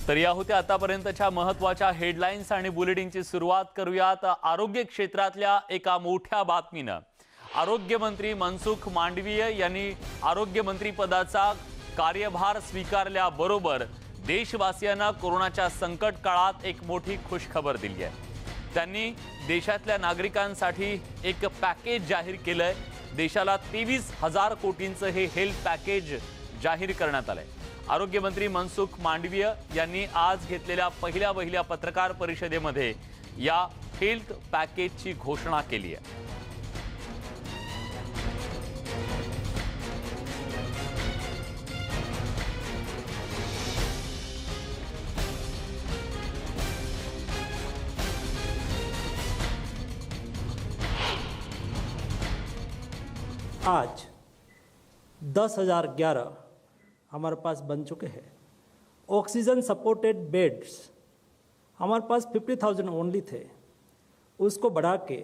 तर या होत्या आतापर्यंतच्या महत्त्वाच्या हेडलाईन्स आणि बुलेटिनची सुरुवात करूयात आरोग्य क्षेत्रातल्या एका मोठ्या बातमीनं। आरोग्यमंत्री मनसुख मांडवीय यांनी आरोग्यमंत्री पदाचा कार्यभार स्वीकारल्याबरोबर देशवासियांना कोरोनाच्या संकट काळात एक मोठी खुशखबर दिली आहे। त्यांनी देशातल्या नागरिकांसाठी एक पॅकेज जाहीर केलंय। देशाला 23,000 कोटींचं हे हेल्थ पॅकेज जाहीर करण्यात आलंय। आरोग्यमंत्री मनसुख मांडवीय यांनी आज घेतलेल्या पहिल्या पत्रकार परिषदेमध्ये या हेल्थ पॅकेजची घोषणा केली आहे। आज 10,011 हमारे पास बन चुके हैं। ऑक्सीजन सपोर्टेड बेड्स हमारे पास 50,000 ओनली थे, उसको बढ़ा के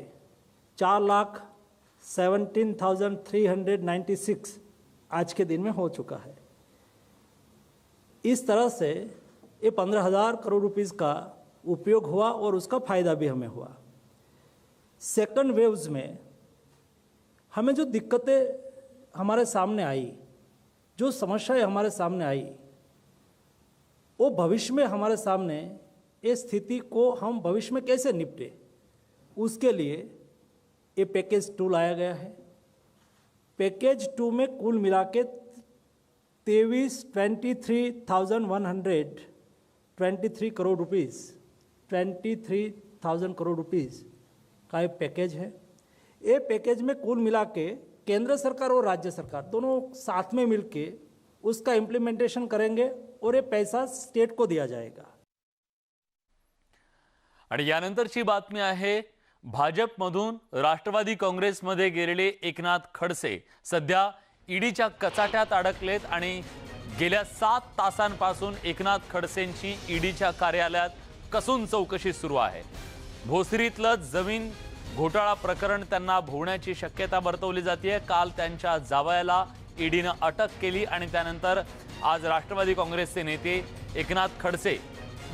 4,17,396 आज के दिन में हो चुका है। इस तरह से ये 15,000 करोड़ रुपीस का उपयोग हुआ और उसका फ़ायदा भी हमें हुआ। सेकंड वेव्स में हमें जो दिक्कतें हमारे सामने आई, जो समस्याएं हमारे सामने आई, वो भविष्य में हमारे सामने इस स्थिति को हम भविष्य में कैसे निपटे, उसके लिए ये पैकेज 2 लाया गया है। पैकेज 2 में कुल मिला के 23,123 करोड़ रुपीस 23,000 करोड़ रुपीस का एक पैकेज है। ये पैकेज में कुल मिला के केंद्र सरकार और राज्य सरकार दोनों साथ में मिलके उसका इम्प्लीमेंटेशन करेंगे और ये पैसा स्टेट को दिया जाएगा। आणि यानंतरची बातमी आहे भाजपमधून राष्ट्रवादी काँग्रेसमध्ये गेलेले एकनाथ खडसे सध्या ईडीच्या कचाट्यात अडकलेत आणि गेल्या 7 तासांपासून एकनाथ खडसेंची ईडीच्या कार्यालयात कसून चौकशी सुरू आहे। भोसरीतलं जमीन घोटाळा प्रकरण त्यांना भोवण्याची शक्यता वर्तवली जाते। काल त्यांच्या जावयाला ईडीने अटक केली आणि त्यानंतर आज राष्ट्रवादी काँग्रेसचे नेते एकनाथ खडसे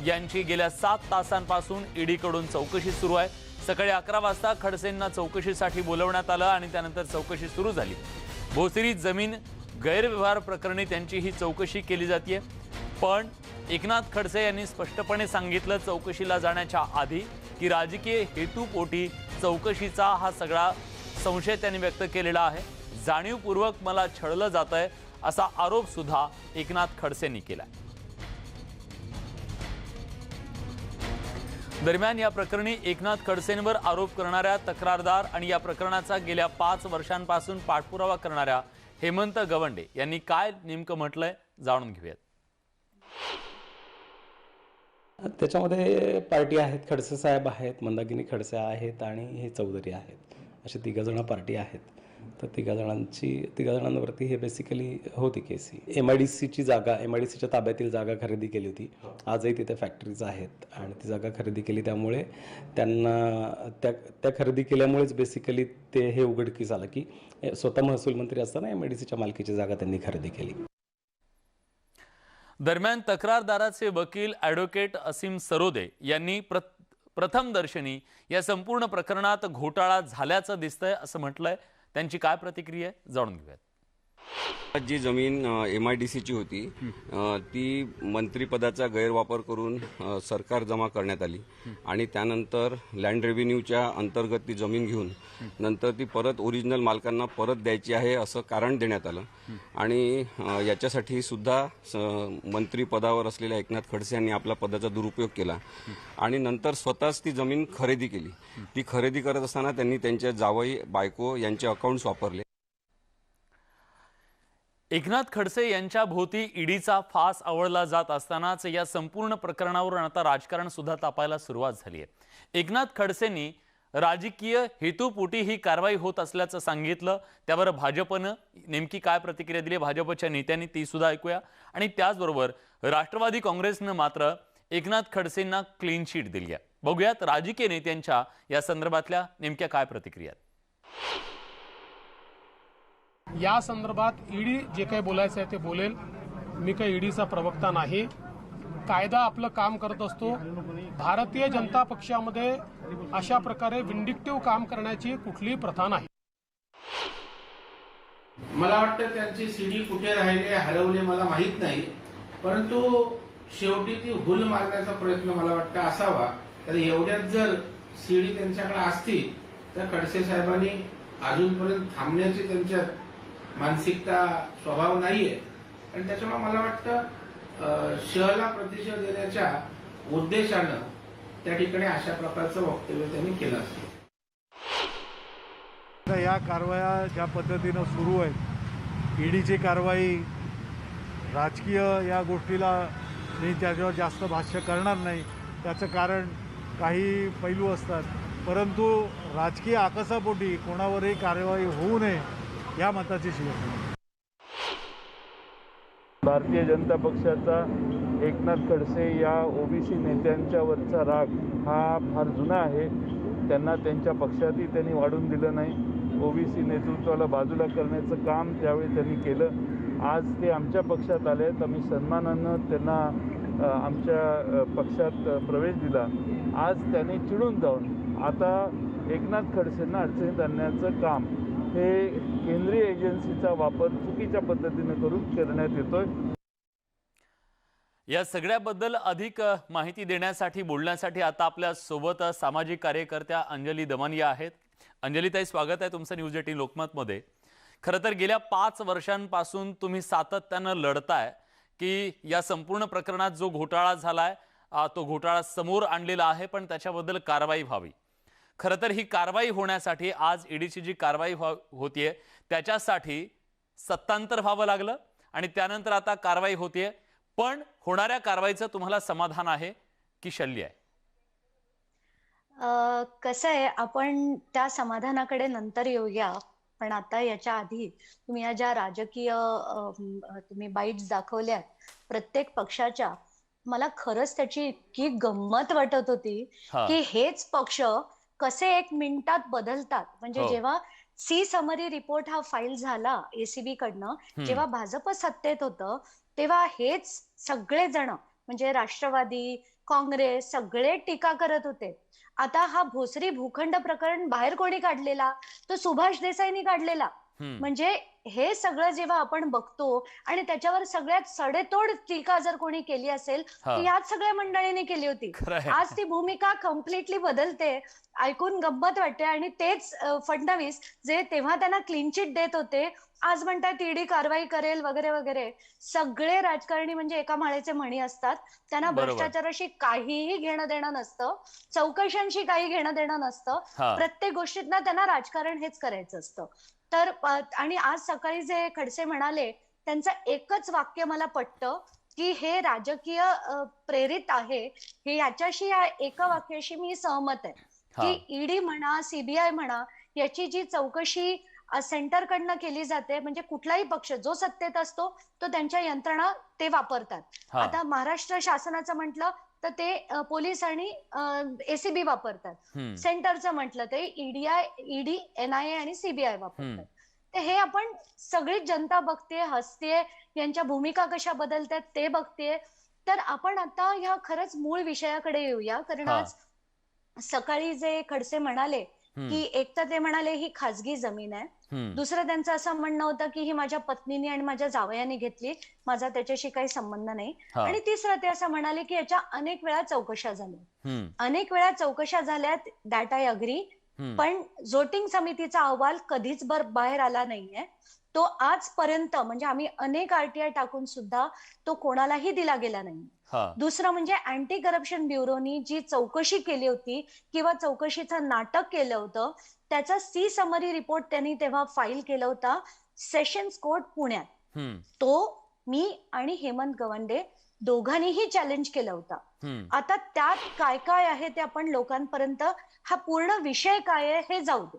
यांची गेल्या 7 तासांपासून ईडीकडून चौकशी सुरू आहे। सकाळी 11 वाजता खडसेंना चौकशीसाठी बोलवण्यात आलं आणि त्यानंतर चौकशी सुरू झाली। भोसरी जमीन गैरव्यवहार प्रकरणी त्यांची ही चौकशी केली जाते। पण एकनाथ खडसे यांनी स्पष्टपणे सांगितलं चौकशीला जाण्याच्या आधी की राजकीय हेतूपोटी चौकशीचा हा सगळा संशय त्यांनी व्यक्त केलेला आहे। जाणीवपूर्वक मला छळलं जातंय असा आरोप सुद्धा एकनाथ खडसेंनी केला। दरम्यान या प्रकरणी एकनाथ खडसेंवर आरोप करणाऱ्या तक्रारदार आणि या प्रकरणाचा गेल्या 5 वर्षांपासून पाठपुरावा करणाऱ्या हेमंत गवंडे यांनी काय नेमकं म्हटलंय जाणून घेऊयात। त्याच्यामध्ये पार्टी आहेत, खडसे साहेब आहेत, मंदाकिनी खडसे आहेत आणि हे चौधरी आहेत, असे 3 जण पार्टी आहेत। तर 3 जणांवरती हे बेसिकली होती केस। MIDCची जागा, MIDCच्या ताब्यातील जागा खरेदी केली होती। आजही तिथे फॅक्टरीज आहेत आणि ती जागा खरेदी केली, त्यामुळे त्यांना त्या खरेदी केल्यामुळेच बेसिकली ते हे उघडकीस आलं की स्वतः महसूल मंत्री असताना MIDCच्या मालकीची जागा त्यांनी खरेदी केली। दरम्यान तक्रारदाराचे वकील ॲडव्होकेट असीम सरोदे यांनी प्रथमदर्शनी या संपूर्ण प्रकरणात घोटाळा झाल्याचं दिसतंय असं म्हटलंय। त्यांची काय प्रतिक्रिया आहे जाणून घेऊयात। जी जमीन MIDCची होती ती मंत्रिपदाचा गैरवापर करून सरकार जमा करण्यात आली आणि त्यानंतर लँड रेव्हेन्यूच्या अंतर्गत ती जमीन घेऊन नंतर ती परत ओरिजिनल मालकांना परत द्यायची आहे असं कारण देण्यात आलं आणि याच्यासाठी सुद्धा मंत्रिपदावर असलेल्या एकनाथ खडसे यांनी आपल्या पदाचा दुरुपयोग केला आणि नंतर स्वतःच ती जमीन खरेदी केली। ती खरेदी करत असताना त्यांनी त्यांच्या जावई बायको यांचे अकाउंट्स वापरले। एकनाथ खडसे यांच्या भोवती ईडीचा फास आवळला जात असतानाच या संपूर्ण प्रकरणावर आता राजकारण सुद्धा तापायला सुरुवात झाली आहे। एकनाथ खडसेंनी राजकीय हेतूपोटी ही कारवाई होत असल्याचं सांगितलं। त्यावर भाजपने नेमकी काय प्रतिक्रिया दिली भाजपच्या नेत्यांनी ती सुद्धा ऐकूया आणि त्याचबरोबर राष्ट्रवादी काँग्रेसने मात्र एकनाथ खडसेंना क्लीन शीट दिली आहे। बघूयात राजकीय नेत्यांच्या या संदर्भातल्या नेमक्या काय प्रतिक्रिया। या संदर्भात ईडी जे काही बोलायचं आहे ते बोलेल। मी काही ईडीचा प्रवक्ता नाही। कायदा आपलं काम करत असतो. भारतीय जनता पक्षामध्ये अशा प्रकारे विंडिक्टिव्ह काम करण्याची कुठलीही प्रथा नाही. मला वाटतं त्यांची सीडी कुठे राहिले, हरवले मला माहीत नाही, परंतु शेवटी ती हुल मारण्याचा प्रयत्न मला वाटतं असावा. तर एवढ्यात जर सीडी त्यांच्याकडे असती तर खडसे साहेबांनी अजूनपर्यंत थांबण्याची त्यांच्यात मानसिकता स्वभाव नाहीये. आणि त्याच्यामुळे मला वाटतं शहला प्रतिशत देण्याच्या उद्देशानं त्या ठिकाणी अशा प्रकारचं वक्तव्य त्यांनी केलं असेल. या कारवाया ज्या पद्धतीनं सुरू आहेत, ईडीची कारवाई राजकीय या गोष्टीला मी त्याच्यावर जास्त भाष्य करणार नाही. त्याचं कारण काही पैलू असतात, परंतु राजकीय आकसापोटी कोणावरही कारवाई होऊ नये या मताची शिवसेना. भारतीय जनता पक्षाचा एकनाथ खडसे या ओबीसी नेत्यांच्यावरचा राग हा फार जुना आहे. त्यांना त्यांच्या पक्षातही त्यांनी वाढून दिलं नाही. ओबीसी नेतृत्वाला बाजूला करण्याचं काम त्यावेळी त्यांनी केलं. आज ते आमच्या पक्षात आले आहेत. आम्ही सन्मानानं त्यांना आमच्या पक्षात प्रवेश दिला. आज त्यांनी चिडून जाऊन आता एकनाथ खडसेंना अडचणीत आणण्याचं काम हे केंद्रीय एजन्सीचा वापर चुकीच्या पद्धतीने करून करण्यात येतोय. या सगळ्याबद्दल अधिक माहिती देण्यासाठी बोलण्यासाठी आता आपल्या सोबत सामाजिक कार्यकर्त्या अंजली दमनिया आहेत. अंजलीताई, स्वागत आहे तुमचं न्यूज 18 लोकमतमध्ये. खरं तर गेल्या 5 वर्षांपासून तुम्ही सातत्यानं लढताय की या संपूर्ण प्रकरणात जो घोटाळा झालाय तो घोटाळा समोर आणलेला आहे, पण त्याच्याबद्दल कारवाई व्हावी. खरं तर ही कारवाई होण्यासाठी आज ईडीची जी कारवाई होतीये त्याच्यासाठी सत्तांतर व्हावं लागलं आणि त्यानंतर आता कारवाई होतीये. पण होणाऱ्या कारवाईचं तुम्हाला समाधान आहे की शल्य आहे? कसं आहे, आपण त्या समाधानाकडे नंतर येऊया. पण आता याच्या आधी तुम्ही या ज्या राजकीय तुम्ही बाईट्स दाखवल्यात प्रत्येक पक्षाच्या, मला खरंच त्याची इतकी गंमत वाटत होती की हेच पक्ष कसे 1 मिनिटात बदलतात. म्हणजे जेव्हा सी समरी रिपोर्ट हा फाईल झाला एसीबी कडनं, जेव्हा भाजप सत्तेत होतं तेव्हा हेच सगळे जण म्हणजे राष्ट्रवादी, काँग्रेस सगळे टीका करत होते. आता हा भोसरी भूखंड प्रकरण बाहेर कोणी काढलेला? तो सुभाष देसाईंनी काढलेला. म्हणजे हे सगळं जेव्हा आपण बघतो आणि त्याच्यावर सगळ्यात सडेतोड टीका जर कोणी केली असेल तर याच सगळ्या मंडळींनी केली होती. आज ती भूमिका कम्प्लिटली बदलते. ऐकून गंमत वाटते. आणि तेच फडणवीस जे तेव्हा त्यांना क्लीन चिट देत होते, आज म्हणतात ईडी कारवाई करेल वगैरे वगैरे. सगळे राजकारणी म्हणजे एका माळेचे मणी असतात. त्यांना भ्रष्टाचाराशी काहीही घेणं देणं नसतं, चौकशांशी काही घेणं देणं नसतं. प्रत्येक गोष्टीत ना त्यांना राजकारण हेच करायचं असतं. तर आणि आज सकाळी जे खडसे म्हणाले त्यांचं एकच वाक्य मला पटतं की हे राजकीय प्रेरित आहे. हे याच्याशी या एका वाक्याशी मी सहमत आहे की ईडी म्हणा, सीबीआय म्हणा, याची जी चौकशी सेंटर कडनं केली जाते, म्हणजे कुठलाही पक्ष जो सत्तेत असतो तो त्यांच्या यंत्रणा ते वापरतात. आता महाराष्ट्र शासनाचं म्हटलं तर ते पोलीस आणि एसीबी वापरतात. सेंटरचं म्हटलं ते ईडी, NIA आणि सीबीआय वापरतात. तर हे आपण सगळीच जनता बघते, हसते, यांच्या भूमिका कशा बदलतात ते बघते. तर आपण आता ह्या खरंच मूळ विषयाकडे येऊया. कारण आज सकाळी जे खडसे म्हणाले की एक तर ते म्हणाले ही खाजगी जमीन आहे, दुसरं त्यांचं असं म्हणणं होतं की ही माझ्या पत्नीने आणि माझ्या जावयाने घेतली, माझा त्याच्याशी काही संबंध नाही. आणि तिसरं ते असं म्हणाले की याच्या अनेक वेळा चौकशा झाल्या, अनेक वेळा चौकशा झाल्यात, दॅट आय अग्री. पण जोटिंग समितीचा अहवाल कधीच बाहेर आला नाहीये. तो आजपर्यंत म्हणजे आम्ही अनेक RTI टाकून सुद्धा तो कोणालाही दिला गेला नाही. दुसरं म्हणजे अँटी करप्शन ब्युरोनी जी चौकशी केली होती किंवा चौकशीचं नाटक केलं होतं, त्याचा सी समरी रिपोर्ट त्यांनी तेव्हा फाईल केला होता सेशन्स कोर्ट पुण्यात. तो मी आणि हेमंत गवंडे दोघांनीही चॅलेंज केला होता. आता त्यात काय काय आहे ते आपण लोकांपर्यंत, हा पूर्ण विषय काय आहे हे जाऊ दे.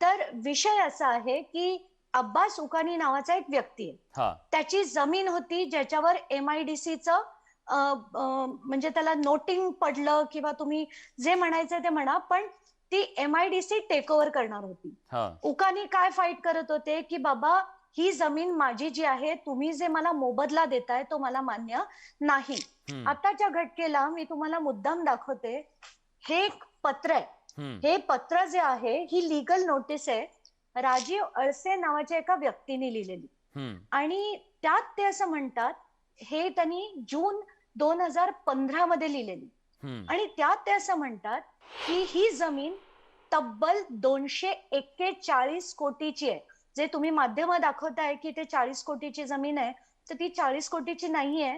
तर विषय असा आहे की अब्बास उकानी नावाचा एक व्यक्ती आहे, त्याची जमीन होती ज्याच्यावर MIDCचं म्हणजे त्याला नोटिंग पडलं किंवा तुम्ही जे म्हणायचं ते म्हणा, पण ती MIDC टेक ओव्हर करणार होती. उकानी काय फाईट करत होते की बाबा ही जमीन माझी जी आहे, तुम्ही जे मला मोबदला देताय तो मला मान्य नाही. आताच्या घटकेला मी तुम्हाला मुद्दाम दाखवते. हे एक पत्र आहे. हे पत्र जे आहे ही लीगल नोटीस आहे, राजीव अळसे नावाच्या एका व्यक्तीने लिहिलेली. आणि त्यात ते असं म्हणतात, हे त्यांनी जून 2015 मध्ये लिहिलेली. आणि त्यात ते असं म्हणतात की ही जमीन तब्बल 241 कोटीची आहे. जे तुम्ही माध्यम दाखवताय की ते 40 कोटीची जमीन आहे, तर ती 40 कोटीची नाहीये.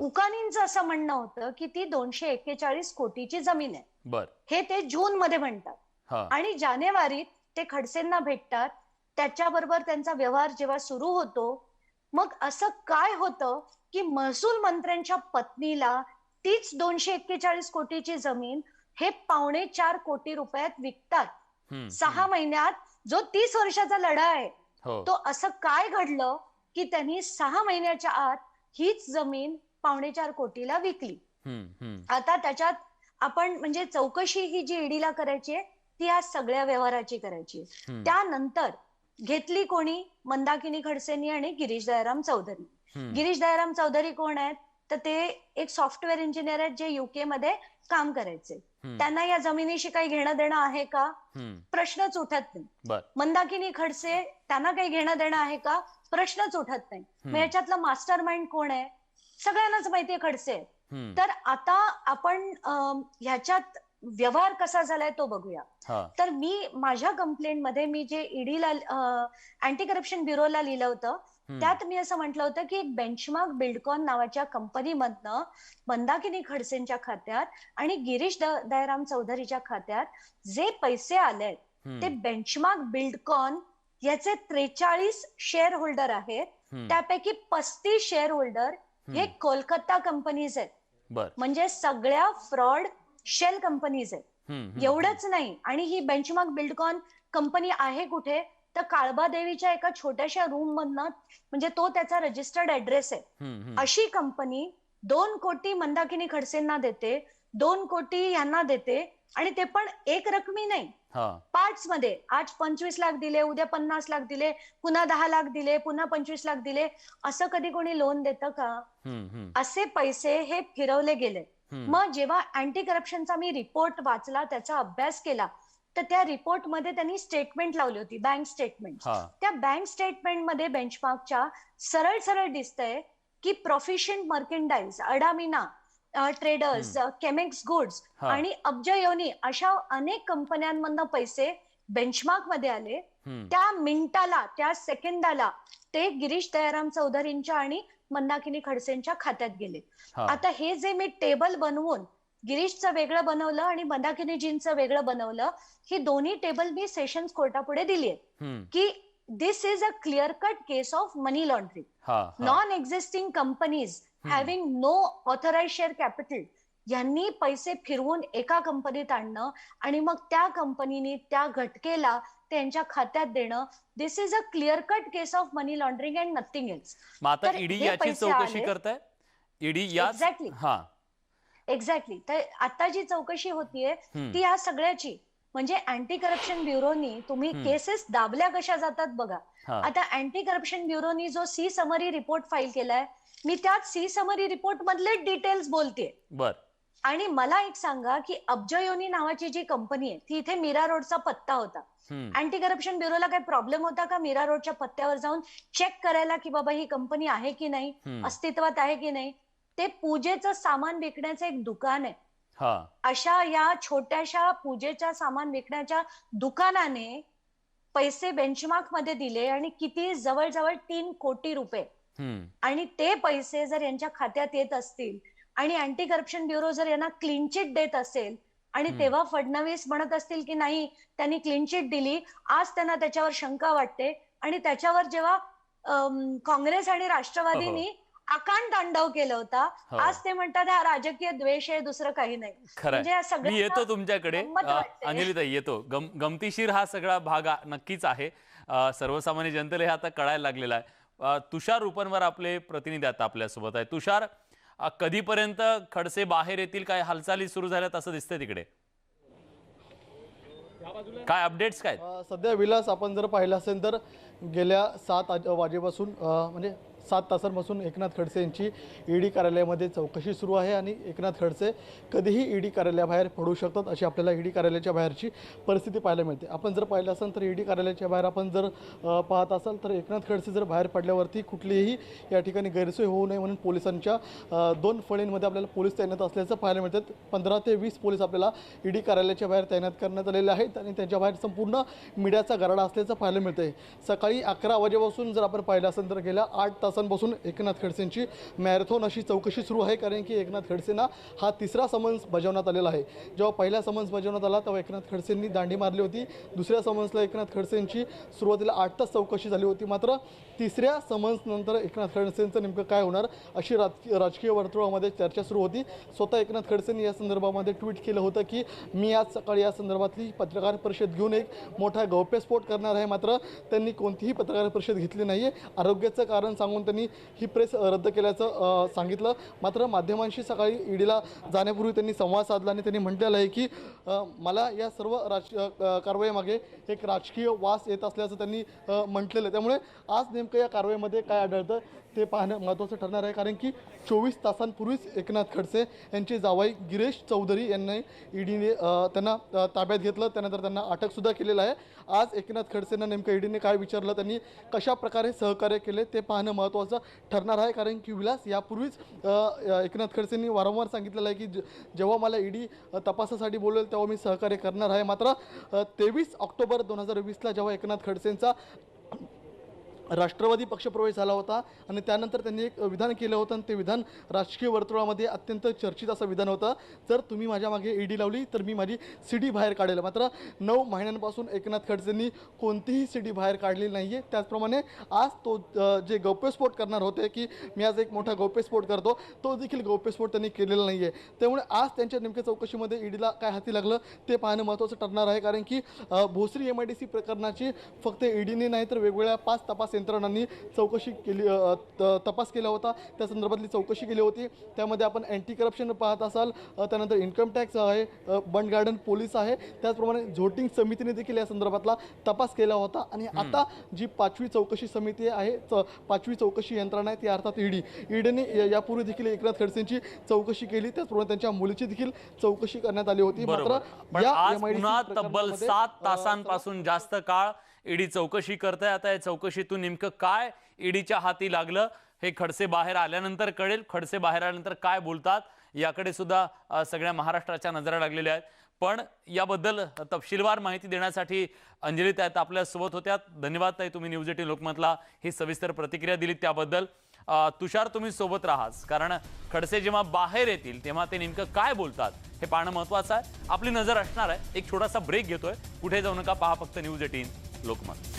उकानींचं असं म्हणणं होतं की ती 241 कोटीची जमीन आहे. हे ते जून मध्ये म्हणतात. आणि जानेवारीत ते खडसेंना भेटतात. त्याच्याबरोबर त्यांचा व्यवहार जेव्हा सुरू होतो, मग असं काय होतं की महसूल मंत्र्यांच्या पत्नीला तीच 241 कोटीची जमीन हे 4.25 कोटी रुपयात विकतात. 6 महिन्यात. जो 30 वर्षाचा लढा आहे, तो असं काय घडलं की त्यांनी 6 महिन्याच्या आत हीच जमीन 4.25 कोटीला विकली. आता त्याच्यात आपण म्हणजे चौकशी ही जी ईडीला करायची आहे ती या सगळ्या व्यवहाराची करायची. त्यानंतर घेतली कोणी? मंदाकिनी खडसेंनी आणि गिरीश दयाराम चौधरी. गिरीश दयाराम चौधरी कोण आहेत? तर ते एक सॉफ्टवेअर इंजिनियर आहेत जे युके मध्ये काम करायचे. त्यांना या जमिनीशी काही घेणं देणं आहे का? प्रश्नच उठत नाही. मंदाकिनी खडसे, त्यांना काही घेणं देणं आहे का? प्रश्नच उठत नाही. मग याच्यातलं मास्टर माइंड कोण आहे? सगळ्यांनाच माहितीये खडसे. तर आता आपण ह्याच्यात व्यवहार कसा झालाय तो बघूया. तर मी माझ्या कंप्लेंटमध्ये मी जे ईडीला अँटी करप्शन ब्युरोला लिहिलं होतं, त्यात मी असं म्हटलं होतं की एक बेंचमार्क बिल्डकॉन नावाच्या कंपनीमधनं मंदाकिनी खडसेंच्या खात्यात आणि गिरीश दयाराम चौधरीच्या खात्यात जे पैसे आलेत ते बेंचमार्क बिल्डकॉन याचे 43 शेअर होल्डर आहेत. त्यापैकी 35 शेअर होल्डर हे कोलकाता कंपनीज आहेत. म्हणजे सगळ्या फ्रॉड शेल कंपनीज आहेत. एवढंच नाही, आणि ही बेंचमार्क बिल्डकॉन कंपनी आहे कुठे? तर काळबादेवीच्या एका छोट्याशा रूम मधनं, म्हणजे तो त्याचा रजिस्टर्ड ऍड्रेस आहे. अशी कंपनी 2 कोटी मंदाकिनी खडसेंना देते, 2 कोटी यांना देते, आणि ते पण एक रकमी नाही, पार्ट्स मध्ये. आज 25 लाख दिले, उद्या 50 लाख दिले, पुन्हा 10 लाख दिले, पुन्हा 25 लाख दिले. असं कधी कोणी लोन देतं का? असे पैसे हे फिरवले गेले. मग जेव्हा अँटी करप्शनचा मी रिपोर्ट वाचला, त्याचा अभ्यास केला, तर त्या रिपोर्टमध्ये त्यांनी स्टेटमेंट लावली होती, बँक स्टेटमेंट. त्या बँक स्टेटमेंट मध्ये बेंचमार्कच्या सरळ सरळ दिसतंय की प्रोफिशियंट मर्केंडाईज, अडामिना ट्रेडर्स, केमिक्स गुड्स आणि अब्जयोनी अशा अनेक कंपन्यांमधनं पैसे बेंचमार्क मध्ये आले. त्या मिनिटाला, त्या सेकंदाला ते गिरीश दयाराम चौधरींच्या आणि मंदाकिनी खडसेंच्या खात्यात गेले. आता हे जे मी टेबल बनवून गिरीशचं वेगळं बनवलं आणि मंदाकिनीजींचं वेगळं बनवलं, ही दोन्ही टेबल मी सेशन्स कोर्टापुढे दिली आहेत की this is a clear cut case of money laundering. Non existing companies having no authorise share capital यांनी पैसे फिरवून एका कंपनीत आणणं आणि मग त्या कंपनीने त्या घटकेला त्यांच्या खात्यात देणं, this is a clear cut case of money laundering and nothing else. आता ईडी याची चौकशी करताय? ED exactly. तर आता जी चौकशी होतीये ती या सगळ्याची, म्हणजे अँटी करप्शन ब्युरोनी, तुम्ही केसेस दाबल्या कशा जातात बघा. आता अँटी करप्शन ब्युरोनी जो सी समरी रिपोर्ट फाईल केलाय, मी त्यात सी समरी रिपोर्ट मधले डिटेल्स बोलते. आणि मला एक सांगा की अब्जयोनी नावाची जी कंपनी आहे ती इथे मीरा रोडचा पत्ता होता. अँटी करप्शन ब्युरोला काही प्रॉब्लेम होता का मीरा रोडच्या पत्त्यावर जाऊन चेक करायला की बाबा ही कंपनी आहे की नाही, अस्तित्वात आहे की नाही? ते पूजेचं सामान विकण्याचं एक दुकान आहे. अशा या छोट्याशा पूजेच्या सामान विकण्याच्या दुकानाने पैसे बेंचमार्क मध्ये दिले, आणि किती? जवळजवळ 3 कोटी रुपये. आणि ते पैसे जर यांच्या खात्यात येत असतील आणि अँटी करप्शन ब्युरो जर यांना क्लीन चिट देत असेल, आणि तेव्हा फडणवीस म्हणत असतील की नाही त्यांनी क्लीन चिट दिली, आज त्यांना त्याच्यावर शंका वाटते, आणि त्याच्यावर जेव्हा काँग्रेस आणि राष्ट्रवादींनी आकांड तांडव केलं होता, आज ते म्हणतात हा राजकीय द्वेष आहे, दुसरं काही नाही. म्हणजे मी येतो तुमच्याकडे, अंजलीताई येतो. गमतीशीर हा सगळा भाग नक्कीच आहे. सर्वसामान्य जनतेला हे आता कळायला लागलेलं आहे. तुषार रुपनवर आपले प्रतिनिधी आता आपल्यासोबत आहे. तुषार, कधीपर्यंत खडसे बाहेर येतील? काय हालचाली सुरू झाल्यात असं दिसतंय तिकडे? काय अपडेट्स काय सध्या विलास, आपण जर पाहिलं असेल तर गेल्या 7 वाजेपासून म्हणजे 7 तासांपासून एकनाथ खडसे यांची ईडी कार्यालयामध्ये चौकशी सुरू आहे आणि एकनाथ खडसे कधीही ईडी कार्यालयाबाहेर पडू शकतात अशी आपल्याला ईडी कार्यालयाच्या बाहेरची परिस्थिती पाहायला मिळते. आपण जर पाहिलं असेल तर ईडी कार्यालयाच्या बाहेर आपण जर पाहत असाल तर एकनाथ खडसे जर बाहेर पडल्यावरती कुठलीही या ठिकाणी गैरसोय होऊ नये म्हणून पोलिसांच्या 2 फळींमध्ये आपल्याला पोलीस तैनात असल्याचं पाहायला मिळतात. 15 ते 20 पोलीस आपल्याला ईडी कार्यालयाच्या बाहेर तैनात करण्यात आलेले आहेत आणि त्यांच्या बाहेर संपूर्ण मीडियाचा गराडा असल्याचं पाहायला मिळतं आहे. सकाळी 11 वाजेपासून जर आपण पाहिलं असेल तर गेल्या 8 तासांपासून एकनाथ खडसेंची मॅरेथॉन अशी चौकशी सुरू आहे. कारण की एकनाथ खडसेंना हा 3रा समन्स बजावण्यात आलेला आहे. जेव्हा पहिला समन्स बजावण्यात आला तेव्हा एकनाथ खडसेंनी दांडी मारली होती. दुसऱ्या समन्सला एकनाथ खडसेंची सुरुवातीला 8 तास चौकशी झाली होती. मात्र 3ऱ्या समन्स नंतर एकनाथ खडसेंचं नेमकं काय होणार अशी राजकीय वर्तुळामध्ये चर्चा सुरू होती. स्वतः एकनाथ खडसेंनी या संदर्भामध्ये ट्विट केलं होतं की मी आज सकाळी या संदर्भातली पत्रकार परिषद घेऊन एक मोठा गौप्यस्फोट करणार आहे. मात्र त्यांनी कोणतीही पत्रकार परिषद घेतली नाही आहे. आरोग्याचं कारण सांगून त्यांनी ही प्रेस रद्द केल्याचं सांगितलं. मात्र माध्यमांशी सकाळी ईडीला जाण्यापूर्वी त्यांनी संवाद साधला आणि त्यांनी म्हटलेलं आहे की मला या सर्व कारवाईमागे एक राजकीय वास येत असल्याचं त्यांनी म्हटलेलं आहे. त्यामुळे आज नेमकं या कारवाईमध्ये काय आढळतं ते पाहणं महत्त्वाचं ठरणार आहे. कारण की 24 तासांपूर्वीच एकनाथ खडसे यांचे जावई गिरीश चौधरी यांनी ईडीने त्यांना ताब्यात घेतलं. त्यानंतर त्यांना अटकसुद्धा केलेलं आहे. आज एकनाथ खडसेंना नेमकं ईडीने काय विचारलं, त्यांनी कशा प्रकारे सहकार्य केले ते पाहणं महत्त्वाचं ठरणार आहे. कारण की विलास यापूर्वीच एकनाथ खडसेंनी वारंवार सांगितलेलं आहे की जेव्हा मला ईडी तपासासाठी बोलवेल तेव्हा मी सहकार्य करणार आहे. मात्र 23 ऑक्टोबर 2020ला जेव्हा एकनाथ खडसेंचा राष्ट्रवादी पक्षप्रवेश झाला होता आणि त्यानंतर त्यांनी एक विधान केलं होतं आणि ते विधान राजकीय वर्तुळामध्ये अत्यंत चर्चित असं विधान होतं. जर तुम्ही माझ्या मागे ईडी लावली तर मी माझी सीडी बाहेर काढेल. मात्र 9 महिन्यांपासून एकनाथ खडसेंनी कोणतीही सीडी बाहेर काढली नाही आहे. त्याचप्रमाणे आज तो जे गौप्यस्फोट करणार होते की मी आज एक मोठा गौप्यस्फोट करतो तो देखील गौप्यस्फोट त्यांनी केलेला नाही आहे. त्यामुळे आज त्यांच्या नेमक्या चौकशीमध्ये ईडीला काय हाती लागलं ते पाहणं महत्त्वाचं ठरणार आहे. कारण की भोसरी MIDC प्रकरणाची फक्त ईडीने नाही तर वेगवेगळ्या 5 तपास यंत्रणांनी चौकशी केली, तपास केला होता. त्या संदर्भातली चौकशी केली होती. त्यामध्ये आपण अँटी करप्शन पाहत असाल, त्यानंतर इन्कम टॅक्स आहे, बंड गार्डन पोलीस आहे, त्याचप्रमाणे झोटिंग समितीने देखील या संदर्भातला तपास केला होता. आणि आता जी 5वी चौकशी समिती आहे, 5वी चौकशी यंत्रणा आहे ती अर्थात ईडीने यापूर्वी देखील एकनाथ खडसेंची चौकशी केली. त्याचप्रमाणे त्यांच्या मुलीची देखील चौकशी करण्यात आली होती. मात्र पुन्हा तब्बल 7 तासांपासून जास्त काळ ईडी चौकशी करताय. आता या चौकशीतून नेमकं काय ईडीच्या हाती लागलं हे खडसे बाहेर आल्यानंतर कळेल. खडसे बाहेर आल्यानंतर काय बोलतात याकडे सुद्धा सगळ्या महाराष्ट्राच्या नजरा लागलेल्या आहेत. पण याबद्दल तपशीलवार माहिती देण्यासाठी अंजली ताई आपल्या सोबत होत्या. धन्यवाद ताई, तुम्ही न्यूज 18 लोकमतला ही सविस्तर प्रतिक्रिया दिली त्याबद्दल. तुषार, तुम्ही सोबत राहाच, कारण खडसे जेव्हा बाहेर येतील तेव्हा ते नेमकं काय बोलतात हे पाहणं महत्त्वाचं आहे. आपली नजर असणार आहे. एक छोटासा ब्रेक घेतोय, कुठे जाऊ नका, पहा फक्त न्यूज 18 लोकमत.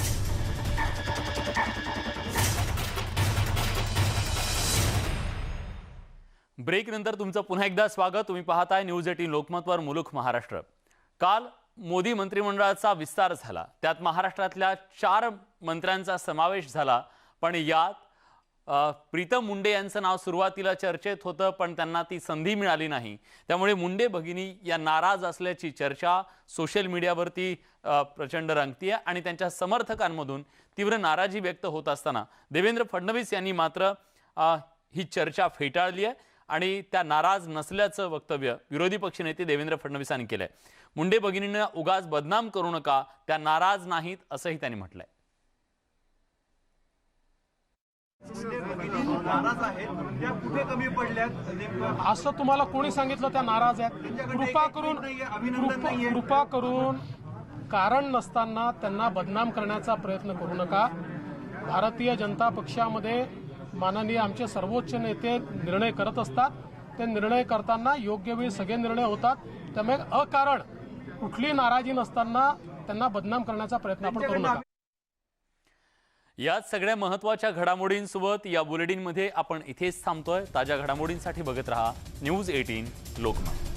ब्रेक नंतर तुमचं पुन्हा एकदा स्वागत. तुम्ही पाहताय न्यूज 18 लोकमतवर मुलुख महाराष्ट्र. काल मोदी मंत्रिमंडळाचा विस्तार झाला. त्यात महाराष्ट्रातल्या 4 मंत्र्यांचा समावेश झाला. पण यात प्रीतम मुंडे यांचं नाव सुरुवातीला चर्चेत होतं, पण त्यांना ती संधी मिळाली नाही. त्यामुळे मुंडे भगिनी या नाराज असल्याची चर्चा सोशल मीडियावरती प्रचंड रंगतीये आणि त्यांच्या समर्थकांमधून तीव्र नाराजी व्यक्त होत असताना देवेंद्र फडणवीस यांनी मात्र ही चर्चा फेटाळली आहे आणि त्या नाराज नसल्याचं वक्तव्य विरोधी पक्षनेते देवेंद्र फडणवीसांनी केलंय. मुंडे भगिनींना उगाच बदनाम करू नका, त्या नाराज नाहीत असंही त्यांनी म्हटलंय. असं तुम्हाला कोणी सांगितलं त्या नाराज आहेत? कृपा करून कारण नसताना त्यांना बदनाम करण्याचा प्रयत्न करू नका. भारतीय जनता पक्षामध्ये माननीय आमचे सर्वोच्च नेते निर्णय करत असतात. ते निर्णय करताना योग्य वेळी सगळे निर्णय होतात. त्यामुळे अकारण कुठली नाराजी नसताना त्यांना बदनाम करण्याचा प्रयत्न आपण करू नका. याच सगळ्या महत्त्वाच्या घडामोडींसोबत या बुलेटिनमध्ये आपण इथेच थांबतोय. ताज्या घडामोडींसाठी बघत रहा न्यूज 18 लोकमत.